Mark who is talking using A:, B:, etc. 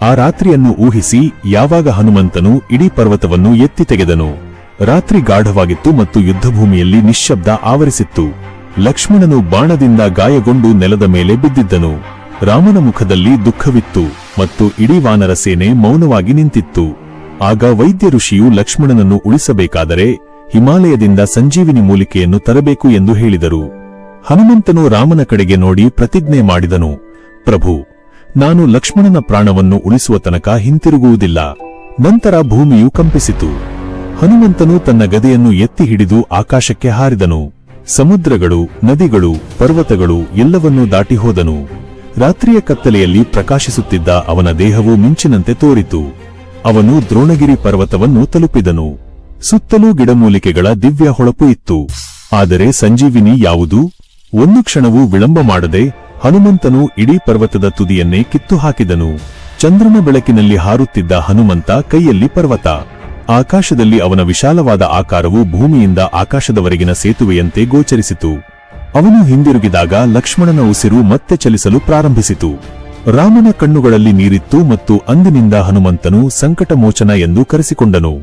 A: ಆ ರಾತ್ರಿಯನ್ನು ಊಹಿಸಿ ಯಾವಾಗ ಹನುಮಂತನು ಇಡೀ ಪರ್ವತವನ್ನು ಎತ್ತಿ ತೆಗೆದನು. ರಾತ್ರಿ ಗಾಢವಾಗಿತ್ತು ಮತ್ತು ಯುದ್ಧಭೂಮಿಯಲ್ಲಿ ನಿಶ್ಶಬ್ದ ಆವರಿಸಿತ್ತು. ಲಕ್ಷ್ಮಣನು ಬಾಣದಿಂದ ಗಾಯಗೊಂಡು ನೆಲದ ಮೇಲೆ ಬಿದ್ದಿದ್ದನು. ರಾಮನ ಮುಖದಲ್ಲಿ ದುಃಖವಿತ್ತು ಮತ್ತು ಇಡೀ ವಾನರ ಸೇನೆ ಮೌನವಾಗಿ ನಿಂತಿತ್ತು. ಆಗ ವೈದ್ಯ ಋಷಿಯು ಲಕ್ಷ್ಮಣನನ್ನು ಉಳಿಸಬೇಕಾದರೆ ಹಿಮಾಲಯದಿಂದ ಸಂಜೀವಿನಿ ಮೂಲಿಕೆಯನ್ನು ತರಬೇಕು ಎಂದು ಹೇಳಿದರು. ಹನುಮಂತನು ರಾಮನ ಕಡೆಗೆ ನೋಡಿ ಪ್ರತಿಜ್ಞೆ ಮಾಡಿದನು, ಪ್ರಭು, ನಾನು ಲಕ್ಷ್ಮಣನ ಪ್ರಾಣವನ್ನು ಉಳಿಸುವ ತನಕ ಹಿಂತಿರುಗುವುದಿಲ್ಲ. ನಂತರ ಭೂಮಿಯು ಕಂಪಿಸಿತು. ಹನುಮಂತನು ತನ್ನ ಗದೆಯನ್ನು ಎತ್ತಿ ಹಿಡಿದು ಆಕಾಶಕ್ಕೆ ಹಾರಿದನು. ಸಮುದ್ರಗಳು, ನದಿಗಳು, ಪರ್ವತಗಳು ಎಲ್ಲವನ್ನೂ ದಾಟಿ ಹೋದನು. ರಾತ್ರಿಯ ಕತ್ತಲೆಯಲ್ಲಿ ಪ್ರಕಾಶಿಸುತ್ತಿದ್ದ ಅವನ ದೇಹವು ಮಿಂಚಿನಂತೆ ತೋರಿತು. ಅವನು ದ್ರೋಣಗಿರಿ ಪರ್ವತವನ್ನು ತಲುಪಿದನು. ಸುತ್ತಲೂ ಗಿಡಮೂಲಿಕೆಗಳ ದಿವ್ಯ ಹೊಳಪು ಇತ್ತು. ಆದರೆ ಸಂಜೀವಿನಿ ಯಾವುದು? ಒಂದು ಕ್ಷಣವೂ ವಿಳಂಬ ಮಾಡದೆ ಹನುಮಂತನು ಇಡೀ ಪರ್ವತದ ತುದಿಯನ್ನೇ ಕಿತ್ತು ಹಾಕಿದನು. ಚಂದ್ರನ ಬೆಳಕಿನಲ್ಲಿ ಹಾರುತ್ತಿದ್ದ ಹನುಮಂತ ಕೈಯಲ್ಲಿ ಪರ್ವತ. ಆಕಾಶದಲ್ಲಿ ಅವನ ವಿಶಾಲವಾದ ಆಕಾರವು ಭೂಮಿಯಿಂದ ಆಕಾಶದವರೆಗಿನ ಸೇತುವೆಯಂತೆ ಗೋಚರಿಸಿತು. ಅವನು ಹಿಂದಿರುಗಿದಾಗ ಲಕ್ಷ್ಮಣನ ಉಸಿರು ಮತ್ತೆ ಚಲಿಸಲು ಪ್ರಾರಂಭಿಸಿತು. ರಾಮನ ಕಣ್ಣುಗಳಲ್ಲಿ ನೀರಿತ್ತು ಮತ್ತು ಅಂದಿನಿಂದ ಹನುಮಂತನು ಸಂಕಟಮೋಚನ ಎಂದು ಕರೆಸಿಕೊಂಡನು.